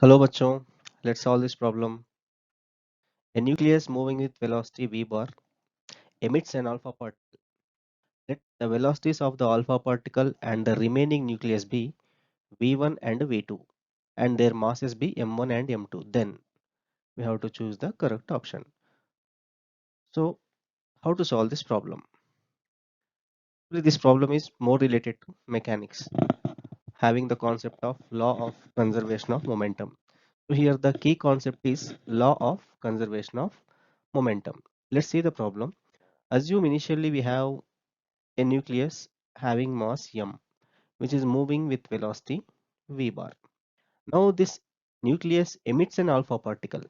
Hello bachcho, let's solve this problem. A nucleus moving with velocity v bar emits an alpha particle. Let the velocities of the alpha particle and the remaining nucleus be v1 and v2 and their masses be m1 and m2. Then we have to choose the correct option. So how to solve this problem? This problem is more related to mechanics, having the concept of law of conservation of momentum. So here the key concept is law of conservation of momentum. Let's see the problem. Assume initially we have a nucleus having mass m, which is moving with velocity v bar. Now this nucleus emits an alpha particle.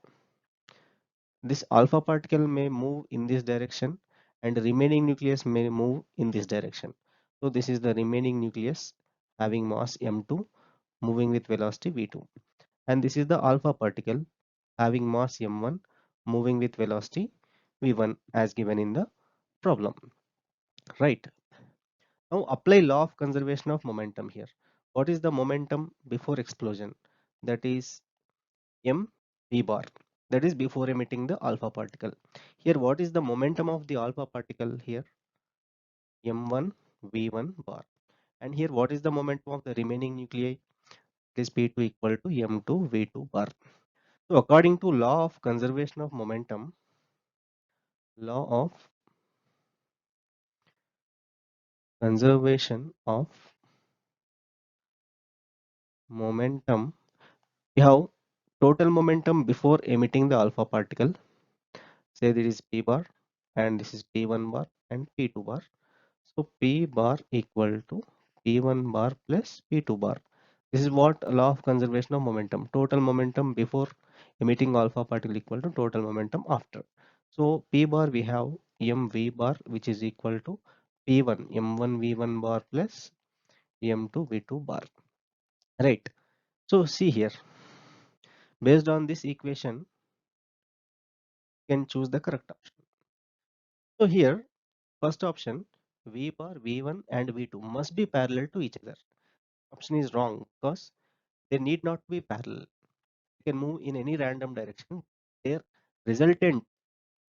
This alpha particle may move in this direction and the remaining nucleus may move in this direction. So this is the remaining nucleus having mass m2 moving with velocity v2, and this is the alpha particle having mass m1 moving with velocity v1 as given in the problem, right? Now apply law of conservation of momentum here. What is the momentum before explosion? That is m v bar. That is before emitting the alpha particle. Here what is the momentum of the alpha particle here? m1 v1 bar. And here what is the momentum of the remaining nuclei? It is p2 equal to m2 v2 bar. So according to law of conservation of momentum, we have total momentum before emitting the alpha particle. Say this is p bar and this is p1 bar and p2 bar. So p bar equal to p1 bar plus p2 bar. This is what law of conservation of momentum. Total momentum before emitting alpha particle equal to total momentum after. So p bar we have mv bar, which is equal to p1 m1 v1 bar plus m2 v2 bar. Right. So see here, based on this equation, you can choose the correct option. So here, first option, v bar, v1 and v2 must be parallel to each other. Option is wrong because they need not be parallel. You can move in any random direction. Their resultant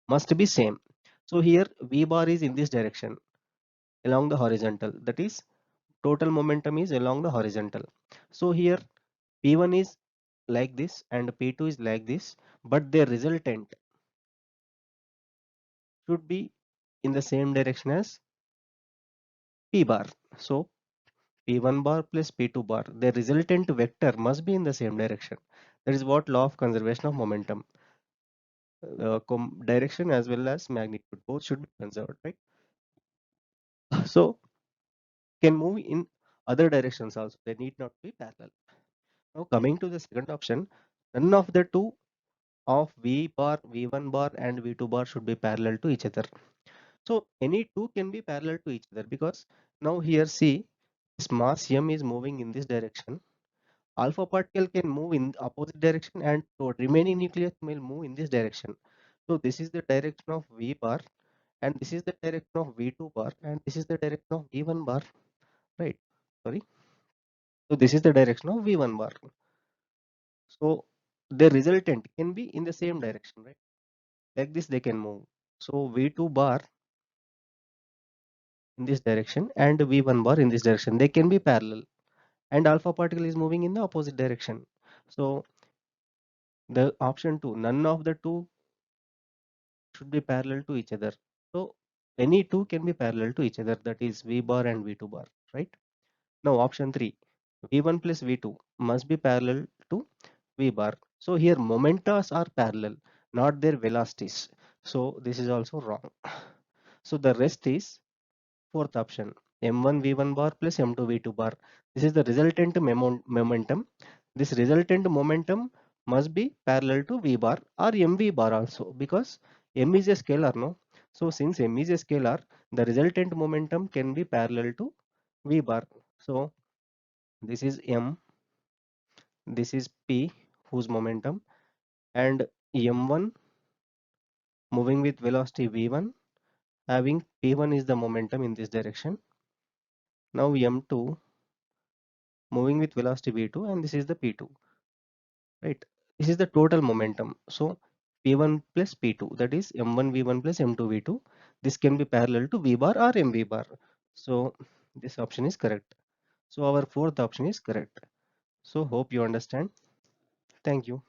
must be same. So here v bar is in this direction along the horizontal. That is total momentum is along the horizontal. So here p1 is like this and p2 is like this, but their resultant should be in the same direction as p bar. So p1 bar plus p2 bar, the resultant vector must be in the same direction. That is what law of conservation of momentum. Direction as well as magnitude both should be conserved, right? So can move in other directions also. They need not be parallel. Now coming to the second option, none of the two of v bar, v1 bar and v2 bar should be parallel to each other. So any two can be parallel to each other because now here see this mass m is moving in this direction. Alpha particle can move in opposite direction and so remaining nucleus will move in this direction. So this is the direction of v bar and this is the direction of v2 bar and this is the direction of v1 bar, right? Sorry. So this is the direction of v1 bar. So the resultant can be in the same direction, right? Like this they can move. So v2 bar in this direction and v1 bar in this direction. They can be parallel and alpha particle is moving in the opposite direction. So the option 2, none of the two should be parallel to each other. So any two can be parallel to each other, that is v bar and v2 bar, right? Now option 3, v1 plus v2 must be parallel to v bar. So here momentas are parallel, not their velocities. So this is also wrong. So the rest is fourth option, m1 v1 bar plus m2 v2 bar. This is the resultant momentum. This resultant momentum must be parallel to v bar or mv bar also because m is a scalar, no? So since m is a scalar, the resultant momentum can be parallel to v bar. So this is m, this is p whose momentum, and m1 moving with velocity v1 having p1 is the momentum in this direction. Now m2 moving with velocity v2 and this is the p2. right? This is the total momentum. So P1 plus P2, that is M1 V1 plus M2 V2. This can be parallel to V bar or MV bar. So this option is correct. So our fourth option is correct. So hope you understand. Thank you.